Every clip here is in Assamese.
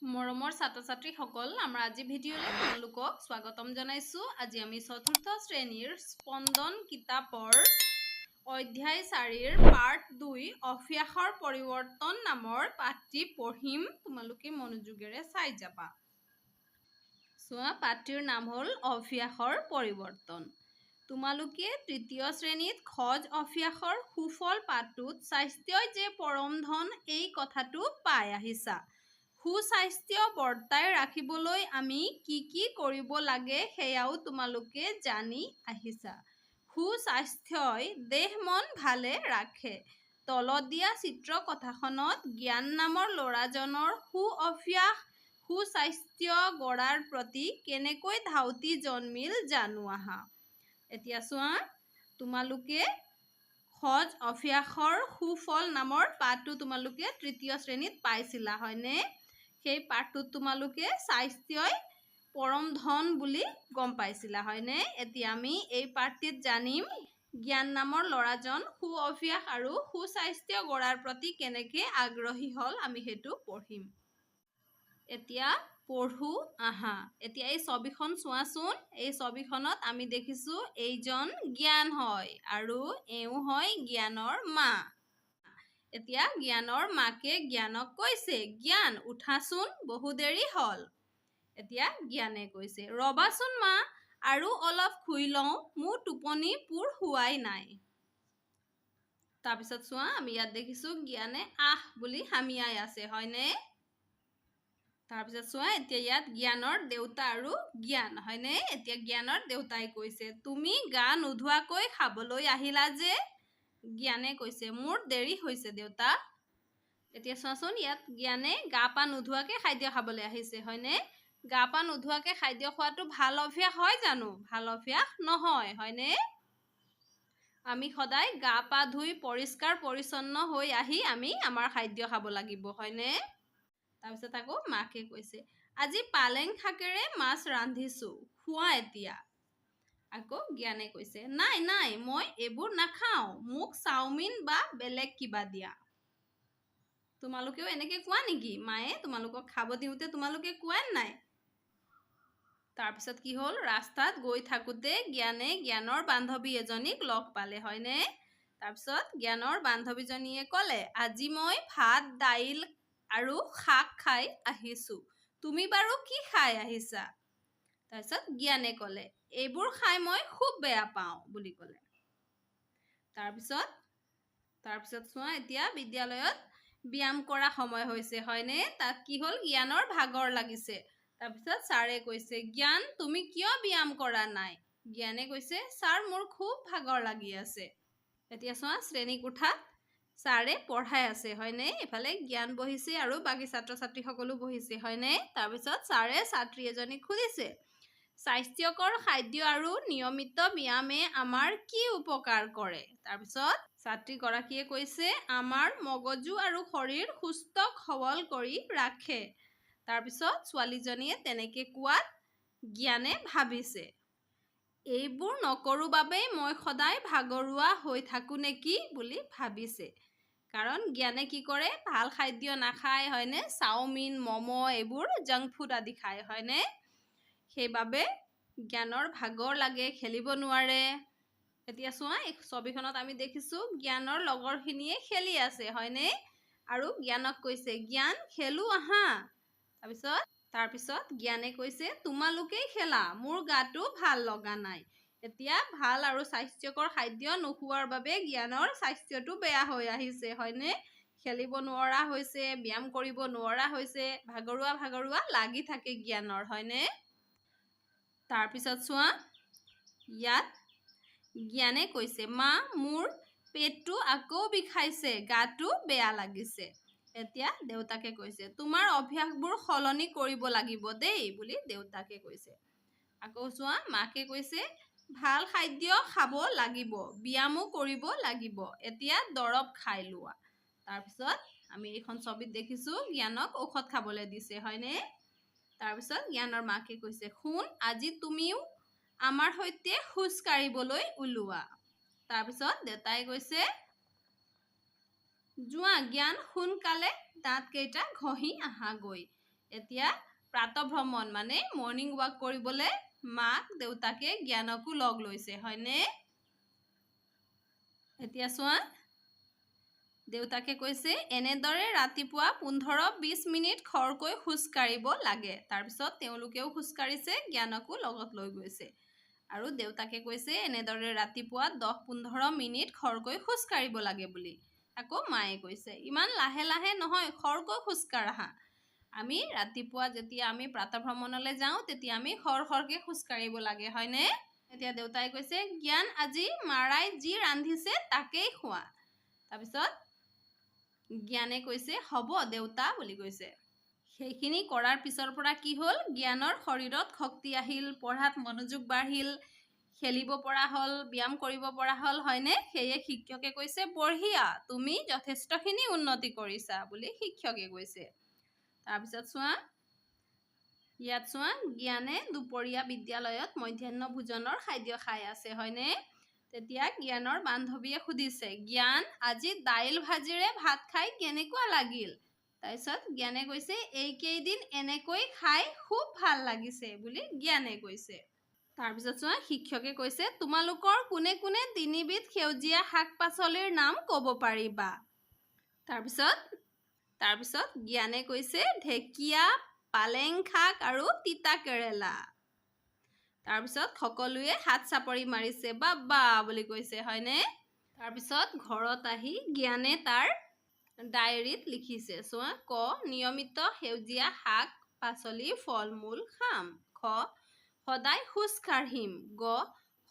মৰমৰ ছাত্ৰ-ছাত্ৰীসকল, আমাৰ আজি ভিডিঅ'লৈ তোমালোকক স্বাগতম জনাইছোঁ। আজি আমি চতুৰ্থ শ্ৰেণীৰ স্পন্দন কিতাপৰ অধ্যায় 4ৰ পাৰ্ট 2 অভ্যাসৰ পৰিৱৰ্তন নামৰ পাঠটি পঢ়িম। তোমালোকে মনোযোগেৰে চাই যাবা। চোৱা, পাঠটিৰ নাম হ'ল অভ্যাসৰ পৰিৱৰ্তন। তোমালোকে তৃতীয় শ্ৰেণীত সজ অভ্যাসৰ সুফল পাঠটোত স্বাস্থ্যই যে পৰম ধন এই কথাটো পাই আহিছা। সুস্বাস্থ্য বৰ্তাই ৰাখিবলৈ আমি কি কৰিব লাগে সেয়াও তোমালোকে জানি আহিছা। সুস্বাস্থ্যই দেহ মন ভালে ৰাখে। তলত দিয়া চিত্ৰ কথাখনত জ্ঞান নামৰ ল'ৰাজনৰ সু-অভ্যাস সুস্বাস্থ্য গঢ়াৰ প্ৰতি কেনেকৈ ধাউতি জন্মিল জানো আহা। এতিয়া চোৱা, তোমালোকে সজ অভ্যাসৰ সুফল নামৰ পাঠটো তোমালোকে তৃতীয় শ্ৰেণীত পাইছিলা, হয়নে? সেই পাঠটোত তোমালোকে স্বাস্থ্যই পৰম ধন বুলি গম পাইছিলা, হয়নে? এতিয়া আমি এই পাঠটিত জানিম জ্ঞান নামৰ ল'ৰাজন সু-অভ্যাস আৰু সুস্বাস্থ্য গঢ়াৰ প্ৰতি কেনেকৈ আগ্ৰহী হ'ল, আমি সেইটো পঢ়িম। এতিয়া পঢ়ো আহা। এতিয়া এই ছবিখন চোৱাচোন। এই ছবিখনত আমি দেখিছোঁ এইজন জ্ঞান হয় আৰু এওঁ হয় জ্ঞানৰ মা। এতিয়া জ্ঞানৰ মাকে জ্ঞানক কৈছে, জ্ঞান উঠাচোন, বহু দেৰি হ'ল। এতিয়া জ্ঞানে কৈছে, ৰবাচোন মা, আৰু অলপ শুই লওঁ, মোৰ টোপনি পূৰ হোৱাই নাই। তাৰপিছত চোৱা, আমি ইয়াত দেখিছোঁ জ্ঞানে আহ বুলি হামিয়াই আছে, হয়নে? তাৰপিছত চোৱা, এতিয়া ইয়াত জ্ঞানৰ দেউতা আৰু জ্ঞান, হয়নে? এতিয়া জ্ঞানৰ দেউতাই কৈছে, তুমি গা নোধোৱাকৈ খাবলৈ আহিলা যে? জ্ঞানে কৈছে, মোৰ দেৰি হৈছে দেউতা। এতিয়া চোৱাচোন, ইয়াত জ্ঞানে গা পা নোধোৱাকৈ খাদ্য খাবলৈ আহিছে, হয়নে? গা পা নোধোৱাকৈ খাদ্য খোৱাটো ভাল অভ্যাস হয় জানো? ভাল অভ্যাস নহয়, হয়নে? আমি সদায় গা পা ধুই পৰিষ্কাৰ পৰিচ্ছন্ন হৈ আহি আমি আমাৰ খাদ্য খাব লাগিব, হয়নে? তাৰপিছত আকৌ মাকে কৈছে, আজি পালেং শাকেৰে মাছ ৰান্ধিছোঁ, খোৱা এতিয়া। আকৌ জ্ঞানে কৈছে, নাই নাই, মই এইবোৰ নাখাওঁ, মোক চাওমিন বা বেলেগ কিবা দিয়া। তোমালোকেও এনেকৈ কোৱা নেকি? মায়ে তোমালোকক খাব দিওঁতে তোমালোকে কোৱা নাই? তাৰপিছত কি হ'ল, ৰাস্তাত গৈ থাকোঁতে জ্ঞানে জ্ঞানৰ বান্ধৱী এজনীক লগ পালে, হয়নে? তাৰপিছত জ্ঞানৰ বান্ধৱীজনীয়ে ক'লে, আজি মই ভাত দাইল আৰু শাক খাই আহিছোঁ, তুমি বাৰু কি খাই আহিছা? তাৰপিছত জ্ঞানে ক'লে, এইবোৰ খাই মই খুব বেয়া পাওঁ বুলি ক'লে। তাৰপিছত চোৱা, এতিয়া বিদ্যালয়ত ব্যায়াম কৰা সময় হৈছে, হয়নে? তাত কি হ'ল, জ্ঞানৰ ভাগৰ লাগিছে। তাৰপিছত ছাৰে কৈছে, জ্ঞান তুমি কিয় ব্যায়াম কৰা নাই? জ্ঞানে কৈছে, ছাৰ মোৰ খুব ভাগৰ লাগি আছে। এতিয়া চোৱা, শ্ৰেণী কোঠাত ছাৰে পঢ়াই আছে, হয়নে? এইফালে জ্ঞান বহিছে আৰু বাকী ছাত্ৰ ছাত্ৰীসকলো বহিছে, হয়নে? তাৰপিছত ছাৰে ছাত্ৰী এজনীক সুধিছে, স্বাস্থ্যকৰ খাদ্য আৰু নিয়মিত ব্যায়ামে আমাৰ কি উপকাৰ কৰে? তাৰপিছত ছাত্ৰীগৰাকীয়ে কৈছে, আমাৰ মগজু আৰু শৰীৰ সুস্থ সবল কৰি ৰাখে। তাৰপিছত ছোৱালীজনীয়ে তেনেকৈ কোৱাত জ্ঞানে ভাবিছে, এইবোৰ নকৰোঁ বাবেই মই সদায় ভাগৰুৱা হৈ থাকোঁ নেকি বুলি ভাবিছে। কাৰণ জ্ঞানে কি কৰে, ভাল খাদ্য নাখায়, হয়নে? চাওমিন ম'ম' এইবোৰ জাংক ফুড আদি খায়, হয়নে? সেইবাবে জ্ঞানৰ ভাগৰ লাগে, খেলিব নোৱাৰে। এতিয়া চোৱা, এই ছবিখনত আমি দেখিছোঁ জ্ঞানৰ লগৰখিনিয়ে খেলি আছে, হয়নে? আৰু জ্ঞানক কৈছে, জ্ঞান খেলো আহা। তাৰপিছত জ্ঞানে কৈছে, তোমালোকেই খেলা, মোৰ গাটো ভাল লগা নাই। এতিয়া ভাল আৰু স্বাস্থ্যকৰ খাদ্য নোখোৱাৰ বাবে জ্ঞানৰ স্বাস্থ্যটো বেয়া হৈ আহিছে, হয়নে? খেলিব নোৱাৰা হৈছে, ব্যায়াম কৰিব নোৱাৰা হৈছে, ভাগৰুৱা লাগি থাকে জ্ঞানৰ, হয়নে? তাৰপিছত চোৱা, ইয়াত জ্ঞানে কৈছে, মা মোৰ পেটটো আকৌ বিষাইছে, গাটো বেয়া লাগিছে। এতিয়া দেউতাকে কৈছে, তোমাৰ অভ্যাসবোৰ সলনি কৰিব লাগিব দেই বুলি দেউতাকে কৈছে। আকৌ চোৱা, মাকে কৈছে, ভাল খাদ্য খাব লাগিব, ব্যায়ামো কৰিব লাগিব, এতিয়া দৰৱ খাই লোৱা। তাৰপিছত আমি এইখন ছবিত দেখিছোঁ জ্ঞানক ঔষধ খাবলৈ দিছে, হয়নে? তাৰপিছত জ্ঞানৰ মাকে কৈছে, শুন, আজি তুমিও আমাৰ সৈতে খোজ কাঢ়িবলৈ ওলোৱা। তাৰপিছত দেউতাই কৈছে, যোৱা জ্ঞান, সোনকালে দাঁতকেইটা ঘঁহি আহাগৈ। এতিয়া প্ৰাতঃভ্ৰমণ মানে মৰ্নিং ৱাক কৰিবলৈ মাক দেউতাকে জ্ঞানকো লগ লৈছে হয়নে? এতিয়া চোৱা দেউতাকে কৈছে এনেদৰে ৰাতিপুৱা 15-20 মিনিট খৰকৈ খোজ কাঢ়িব লাগে। তাৰপিছত তেওঁলোকেও খোজ কাঢ়িছে, জ্ঞানকো লগত লৈ গৈছে। আৰু দেউতাকে কৈছে এনেদৰে ৰাতিপুৱা 10-15 মিনিট খৰকৈ খোজ কাঢ়িব লাগে বুলি। আকৌ মায়ে কৈছে ইমান লাহে লাহে নহয়, খৰকৈ খোজ কাঢ়া। আমি ৰাতিপুৱা যেতিয়া আমি প্ৰাতঃভ্ৰমণলৈ যাওঁ তেতিয়া আমি খৰকৈ খোজ কাঢ়িব লাগে হয়নে? এতিয়া দেউতাই কৈছে জ্ঞান আজি মাৰাই যি ৰান্ধিছে তাকেই খোৱা। তাৰপিছত জ্ঞানে কৈছে হ'ব দেউতা বুলি কৈছে। সেইখিনি কৰাৰ পিছৰ পৰা কি হ'ল, জ্ঞানৰ শৰীৰত শক্তি আহিল, পঢ়াত মনোযোগ বাঢ়িল, খেলিব পৰা হ'ল, ব্যায়াম কৰিব পৰা হ'ল হয়নে? সেয়ে শিক্ষকে কৈছে বঢ়িয়া, তুমি যথেষ্টখিনি উন্নতি কৰিছা বুলি শিক্ষকে কৈছে। তাৰপিছত চোৱা ইয়াত চোৱা জ্ঞানে দুপৰীয়া বিদ্যালয়ত মধ্যাহ্ন ভোজনৰ খাদ্য খাই আছে হয়নে? তেতিয়া জ্ঞানৰ বান্ধৱীয়ে সুধিছে জ্ঞান আজি দাইল ভাজিৰে ভাত খাই কেনেকুৱা লাগিল? তাৰপিছত জ্ঞানে কৈছে এইকেইদিন এনেকৈ খাই খুব ভাল লাগিছে বুলি জ্ঞানে কৈছে। তাৰপিছত চোৱা শিক্ষকে কৈছে তোমালোকৰ কোনে কোনে 3বিধ সেউজীয়া শাক পাচলিৰ নাম ক'ব পাৰিবা? তাৰপিছত জ্ঞানে কৈছে ঢেকীয়া, পালেং শাক আৰু তিতা কেৰেলা। তাৰপিছত সকলোৱে হাত চাপৰি মাৰিছে বাবা বুলি কৈছে হয়নে? তাৰপিছত ঘৰত আহি জ্ঞানে তাৰ ডায়েৰীত লিখিছে চোৱা ক নিয়মিত সেউজীয়া শাক পাচলি ফল মূল খাম, খ সদায় খোজ কাঢ়িম, গ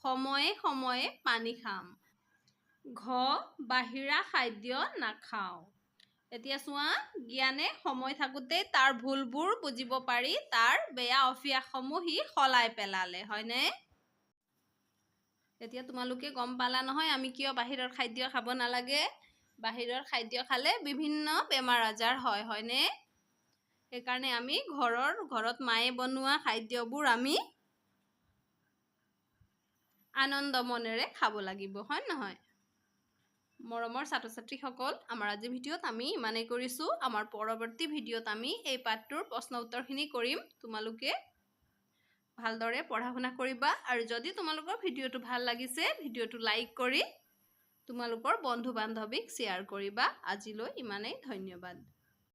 সময়ে সময়ে পানী খাম, ঘ বাহিৰা খাদ্য নাখাওঁ। এতিয়া চোৱা জ্ঞানে সময় থাকোঁতেই তাৰ ভুলবোৰ বুজিব পাৰি তাৰ বেয়া অভ্যাসসমূহ সি সলাই পেলালে হয়নে? এতিয়া তোমালোকে গম পালা নহয় আমি কিয় বাহিৰৰ খাদ্য খাব নালাগে? বাহিৰৰ খাদ্য খালে বিভিন্ন বেমাৰ আজাৰ হয় হয়নে? সেইকাৰণে আমি ঘৰত মায়ে বনোৱা খাদ্যবোৰ আমি আনন্দ মনেৰে খাব লাগিব হয় নহয়? মৰমৰ ছাত্ৰ ছাত্ৰীসকল, আমাৰ আজি ভিডিঅ'ত আমি ইমানেই কৰিছোঁ। আমাৰ পৰৱৰ্তী ভিডিঅ'ত আমি এই পাঠটোৰ প্ৰশ্ন উত্তৰখিনি কৰিম। তোমালোকে ভালদৰে পঢ়া শুনা কৰিবা আৰু যদি তোমালোকৰ ভিডিঅ'টো ভাল লাগিছে ভিডিঅ'টো লাইক কৰি তোমালোকৰ বন্ধু বান্ধৱীক শ্বেয়াৰ কৰিবা। আজিলৈ ইমানেই, ধন্যবাদ।